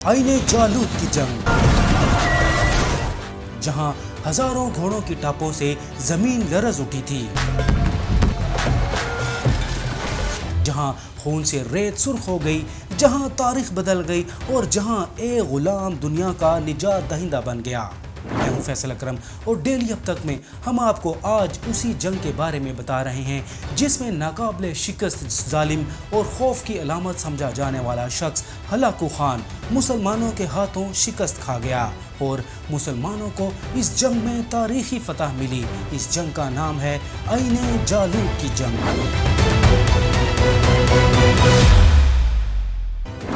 आईने जालूत की जंग, जहां हजारों घोड़ों की टापों से जमीन लरज उठी थी, जहां खून से रेत सुर्ख हो गई, जहां तारीख बदल गई और जहां एक गुलाम दुनिया का निजात दहिंदा बन गया। मैं हूं फैसल अकरम और डेली अब तक में हम आपको आज उसी जंग के बारे में बता रहे हैं जिसमें नाकाबिले शिकस्त जालिम और खौफ की अलामत समझा जाने वाला शख्स हलाकू खान मुसलमानों के हाथों शिकस्त खा गया और मुसलमानों को इस जंग में तारीखी फतह मिली। इस जंग का नाम है आईने जालूत की जंग।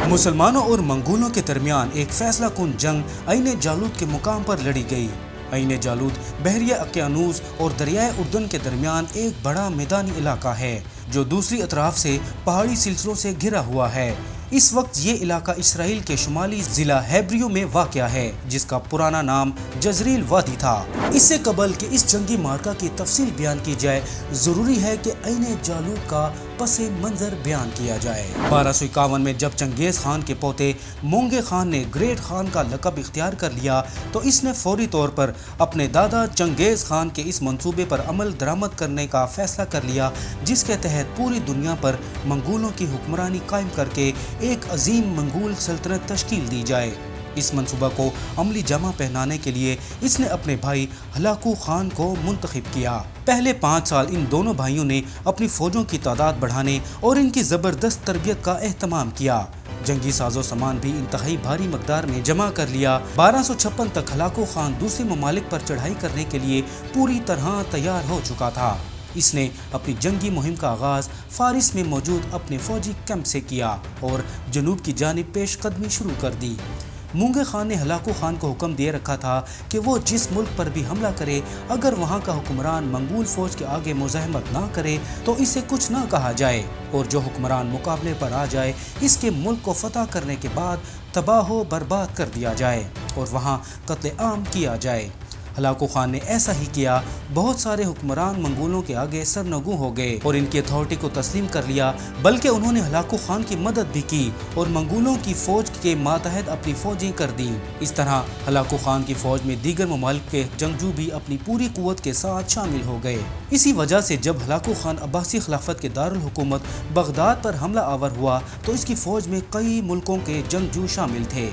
मुसलमानों और मंगोलों के दरमियान एक फैसला कुन जंग आईने जालूत के मुकाम पर लड़ी गई। आईने जालूत बहरिया अक्यानूस और दरियाए उर्दन के दरमियान एक बड़ा मैदानी इलाका है जो दूसरी अतराफ से पहाड़ी सिलसिलों से घिरा हुआ है। इस वक्त ये इलाका इसराइल के शुमाली जिला हेब्रियो में वाक़या है जिसका पुराना नाम जजरील वादी था। इससे कबल कि इस जंगी मार्का की तफसील बयान की जाए, ज़रूरी है कि आईने जालूत का पसे मंजर बयान किया जाए। 1251 में जब चंगेज़ खान के पोते मोंगे खान ने ग्रेट खान का लक़ब इख्तियार कर लिया तो इसने फौरी तौर पर अपने दादा चंगेज़ खान के इस मंसूबे पर अमल दरामद करने का फैसला कर लिया जिसके तहत पूरी दुनिया पर मंगोलों की हुक्मरानी कायम करके एक अजीम मंगोल सल्तनत तश्कील दी जाए। इस मंसूबा को अमली जमा पहनाने के लिए इसने अपने भाई हलाकू खान को मुंतखब किया। पहले 5 साल इन दोनों भाइयों ने अपनी फौजों की तादाद बढ़ाने और इनकी ज़बरदस्त तरबियत का एहतमाम किया। जंगी साजो सामान भी इंतहाई भारी मकदार में जमा कर लिया। 1256 तक हलाकू खान दूसरे ममालिक पर चढ़ाई करने के लिए पूरी तरह तैयार हो चुका था। इसने अपनी जंगी मुहिम का आगाज़ फारिस में मौजूद अपने फौजी कैंप से किया और जनूब की जानिब पेश कदमी शुरू कर दी। मोंगे खान ने हलाकू खान को हुक्म दे रखा था कि वो जिस मुल्क पर भी हमला करे, अगर वहाँ का हुक्मरान मंगोल फौज के आगे मुज़ाहमत ना करे तो इसे कुछ ना कहा जाए और जो हुक्मरान मुकाबले पर आ जाए इसके मुल्क को फतह करने के बाद तबाह बर्बाद कर दिया जाए और वहाँ कत्ले आम किया जाए। हलाकू खान ने ऐसा ही किया। बहुत सारे हुक्मरान मंगोलों के आगे सरनगू हो गए और इनकी अथॉरिटी को तस्लीम कर लिया, बल्कि उन्होंने हलाकू खान की मदद भी की और मंगोलों की फौज के मातहत अपनी फौजें कर दी। इस तरह हलाकू खान की फौज में दीगर ममालिक के जंगजू भी अपनी पूरी कुव्वत के साथ शामिल हो गए। इसी वजह से जब हलाकू खान अब्बासी खिलाफत के दारुल हुकूमत बगदाद पर हमला आवर हुआ तो इसकी फौज में कई मुल्कों के जंगजू शामिल थे।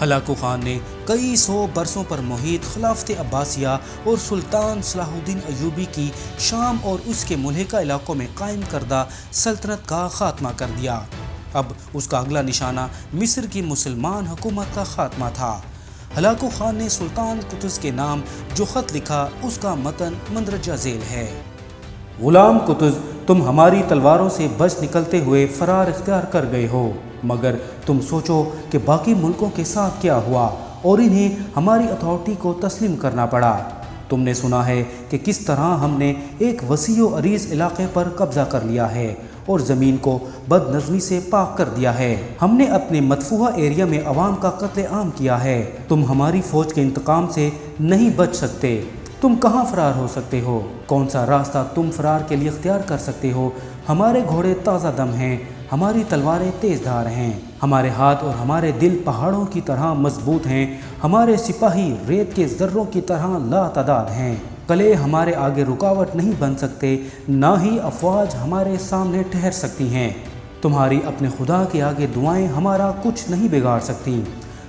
हलाकू खान ने कई 100 बरसों पर मुहित खिलाफत अब्बासिया और सुल्तान सलाहुद्दीन अयूबी की शाम और उसके मुल्हिका इलाकों में कायम करदा सल्तनत का खात्मा कर दिया। अब उसका अगला निशाना मिस्र की मुसलमान हुकूमत का खात्मा था। हलाकू खान ने सुल्तान कुतुज़ के नाम जो ख़त लिखा उसका मतन मंदरजा झेल है। गुलाम कुतुज़, तुम हमारी तलवारों से बच निकलते हुए फरार इख्तियार कर गए हो, मगर तुम सोचो कि बाकी मुल्कों के साथ क्या हुआ और इन्हें हमारी अथॉरिटी को तस्लीम करना पड़ा। तुमने सुना है कि किस तरह हमने एक वसी व अरीज़ इलाके पर कब्ज़ा कर लिया है और ज़मीन को बदनज़मी से पाक कर दिया है। हमने अपने मतफूहा एरिया में अवाम का कत्ले आम किया है। तुम हमारी फ़ौज के इंतकाम से नहीं बच सकते। तुम कहाँ फ़रार हो सकते हो? कौन सा रास्ता तुम फ़रार के लिए इख्तियार कर सकते हो? हमारे घोड़े ताज़ा दम हैं, हमारी तलवारें तेज़ धार हैं, हमारे हाथ और हमारे दिल पहाड़ों की तरह मजबूत हैं, हमारे सिपाही रेत के ज़र्रों की तरह लातादाद हैं। कले हमारे आगे रुकावट नहीं बन सकते, ना ही अफवाज हमारे सामने ठहर सकती हैं। तुम्हारी अपने खुदा के आगे दुआएं हमारा कुछ नहीं बिगाड़ सकती।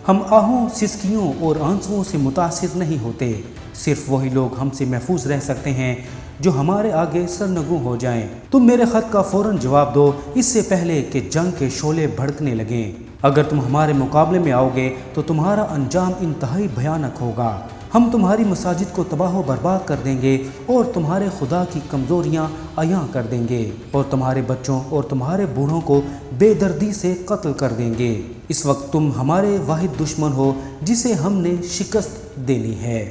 हम आहों, सिसकियों और आंसुओं से मुतासिर नहीं होते। सिर्फ वही लोग हमसे महफूज रह सकते हैं जो हमारे आगे सरनगू हो जाएं। तुम मेरे ख़त का फ़ौरन जवाब दो इससे पहले कि जंग के शोले भड़कने लगें। अगर तुम हमारे मुकाबले में आओगे तो तुम्हारा अंजाम इंतहाई भयानक होगा। हम तुम्हारी मसाजिद को तबाह व बर्बाद कर देंगे और तुम्हारे खुदा की कमज़ोरियाँ अयां कर देंगे और तुम्हारे बच्चों और तुम्हारे बूढ़ों को बेदर्दी से कत्ल कर देंगे। इस वक्त तुम हमारे वाहिद दुश्मन हो जिसे हमने शिकस्त देनी है।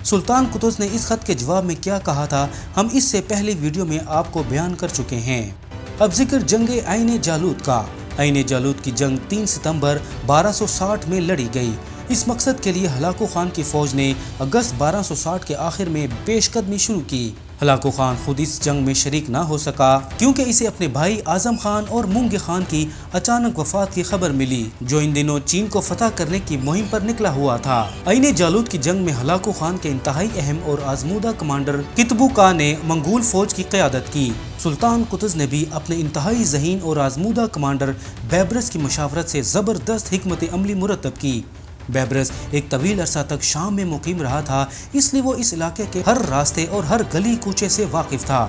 सुल्तान कुतुज़ ने इस ख़त के जवाब में क्या कहा था हम इससे पहले वीडियो में आपको बयान कर चुके हैं। अब जिक्र जंग आईने जालूत का। आईने जालूत की जंग 3 सितंबर 1260 में लड़ी गई। इस मकसद के लिए हलाकू खान की फ़ौज ने अगस्त 1260 के आखिर में पेशकदमी शुरू की। हलाकू खान खुद इस जंग में शरीक ना हो सका क्योंकि इसे अपने भाई आजम खान और मुंगे खान की अचानक वफात की खबर मिली, जो इन दिनों चीन को फतह करने की मुहिम पर निकला हुआ था। आईने जालूत की जंग में हलाकू खान के इंतहाई अहम और आजमूदा कमांडर कितबुका ने मंगोल फौज की क़यादत की। सुल्तान कुतुज़ ने भी अपने इंतहाई ज़हीन और आजमूदा कमांडर बैबरस की मशावरत से ज़बरदस्त हिकमत अमली मुरतब की। बैबरस एक तवील अरसा तक शाम में मुकीम रहा था, इसलिए वो इस इलाके के हर रास्ते और हर गली कूचे से वाकिफ था।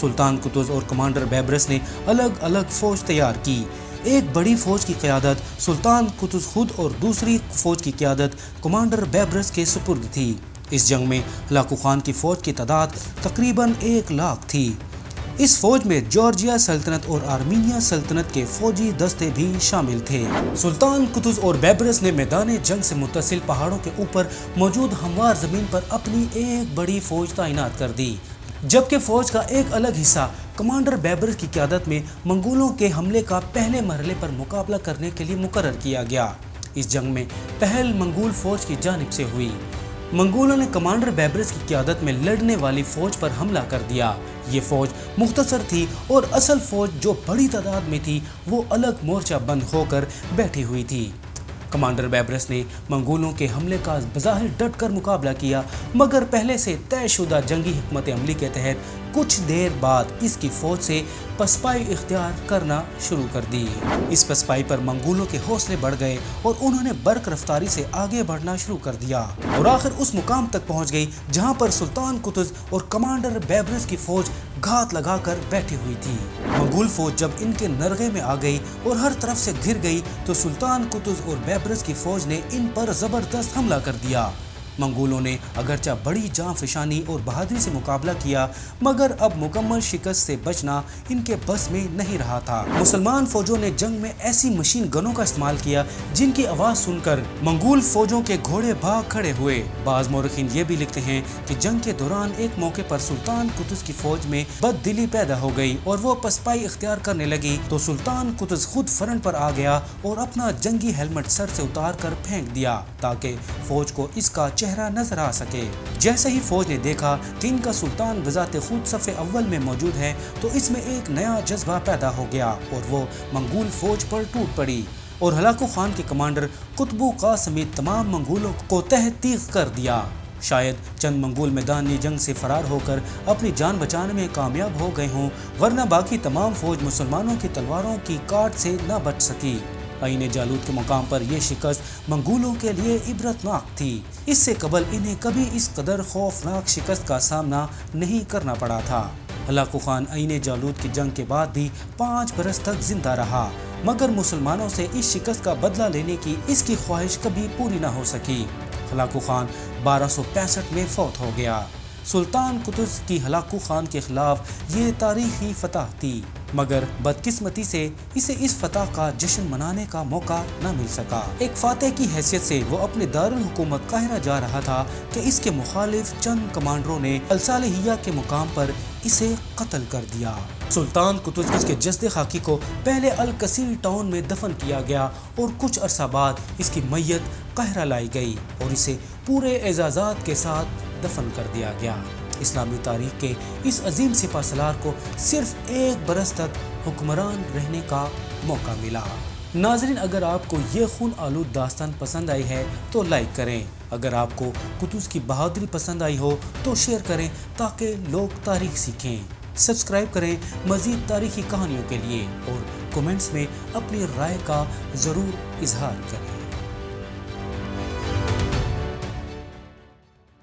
सुल्तान कुतुज़ और कमांडर बैबरस ने अलग अलग फौज तैयार की। एक बड़ी फौज की क़यादत सुल्तान कुतुज़ खुद और दूसरी फौज की क़यादत कमांडर बैबरस के सुपुर्द थी। इस जंग में हलाकू खान की फौज की तादाद तकरीबन 1 लाख थी। इस फौज में जॉर्जिया सल्तनत और आर्मीनिया सल्तनत के फौजी दस्ते भी शामिल थे। सुल्तान कुतुज़ और बैबरस ने मैदान जंग से मुत्तसिल पहाड़ों के ऊपर मौजूद हमवार ज़मीन पर अपनी एक बड़ी फौज तैनात कर दी, जबकि फौज का एक अलग हिस्सा कमांडर बैबरस की क़यादत में मंगोलों के हमले का पहले मरहले पर मुकाबला करने के लिए मुकर्रर किया गया। इस जंग में पहल मंगोल फौज की जानिब से हुई। मंगोलों ने कमांडर बैबरस की क़यादत में लड़ने वाली फौज पर हमला कर दिया। ये फौज मुख्तसर थी और असल फौज जो बड़ी तादाद में थी वो अलग मोर्चा बंद होकर बैठी हुई थी। कमांडर बैबरस ने मंगोलों के हमले का बज़ाहिर डट कर मुकाबला किया, मगर पहले से तयशुदा जंगी हिकमत अमली के तहत कुछ देर बाद इसकी फौज से पसपाई इख्तियार करना शुरू कर दी। इस पसपाई पर मंगोलों के हौसले बढ़ गए और उन्होंने बर्क रफ्तारी से आगे बढ़ना शुरू कर दिया और आखिर उस मुकाम तक पहुंच गई जहां पर सुल्तान कुतुज़ और कमांडर बैबरस की फौज घात लगाकर बैठी हुई थी। मंगोल फौज जब इनके नरगे में आ गई और हर तरफ से घिर गई तो सुल्तान कुतुज़ और बैबरस की फौज ने इन पर जबरदस्त हमला कर दिया। मंगोलों ने अगरचा बड़ी जाँ फिशानी और बहादुरी से मुकाबला किया, मगर अब मुकम्मल शिकस्त से बचना इनके बस में नहीं रहा था। मुसलमान फौजों ने जंग में ऐसी मशीन गनों का इस्तेमाल किया जिनकी आवाज़ सुनकर मंगोल फौजों के घोड़े भाग खड़े हुए। बाज़ मौरखीन ये भी लिखते हैं कि जंग के दौरान एक मौके पर सुल्तान कुतुज़ की फौज में बददिली पैदा हो गई और वो पसपाई इख्तियार करने लगी तो सुल्तान कुतुज़ खुद फ्रंट पर आ गया और अपना जंगी हेलमेट सर से उतार कर फेंक दिया ताकि फौज को इसका चेहरा नजर आ सके। जैसे ही फौज ने देखा कि इनका सुल्तान बजाते खुद सफ़े अव्वल में मौजूद है तो इसमें एक नया जज्बा पैदा हो गया और वो मंगोल फौज पर टूट पड़ी और हलाकू खान के कमांडर कुतबुका समेत तमाम मंगोलों को तहतीक कर दिया। शायद चंद मंगोल मैदानी जंग से फरार होकर अपनी जान बचाने में कामयाब हो गए हों, वरना बाकी तमाम फौज मुसलमानों की तलवारों की काट से न बच सकी। आईने जालूत के मुकाम पर यह शिकस्त मंगोलों के लिए इबरतनाक थी। इससे कबल इन्हें कभी इस कदर खौफनाक शिकस्त का सामना नहीं करना पड़ा था। हलाकू खान आईने जालूत की जंग के बाद भी 5 बरस तक जिंदा रहा, मगर मुसलमानों से इस शिकस्त का बदला लेने की इसकी ख्वाहिश कभी पूरी न हो सकी। हलाकू खान 1265 में फौत हो गया। सुल्तान कुतुज़ की हलाकू खान के खिलाफ ये तारीखी फतह थी, मगर बदकिस्मती से इसे इस फतह का जश्न मनाने का मौका न मिल सका। एक फातेह की हैसियत से वो अपने दारुल हुकूमत काहिरा जा रहा था कि इसके मुखालिफ चंद कमांडरों ने अल-सालिहिया के मुकाम पर इसे कत्ल कर दिया। सुल्तान कुतुज़ इसके जस्द खाकी को पहले अल-कसील टाउन में दफन किया गया और कुछ अरसा बाद इसकी मैयत काहिरा लाई गई और इसे पूरे एजाज़ात के साथ दफन कर दिया गया। इस्लामी तारीख के इस अजीम सिपाहसालार को सिर्फ 1 बरस तक हुक्मरान रहने का मौका मिला। नाज़रीन, अगर आपको ये खून आलूद दास्तान पसंद आई है तो लाइक करें। अगर आपको कुतुज़ की बहादुरी पसंद आई हो तो शेयर करें ताकि लोग तारीख सीखें। सब्सक्राइब करें मज़ीद तारीखी कहानियों के लिए और कमेंट्स में अपनी राय का ज़रूर इजहार करें।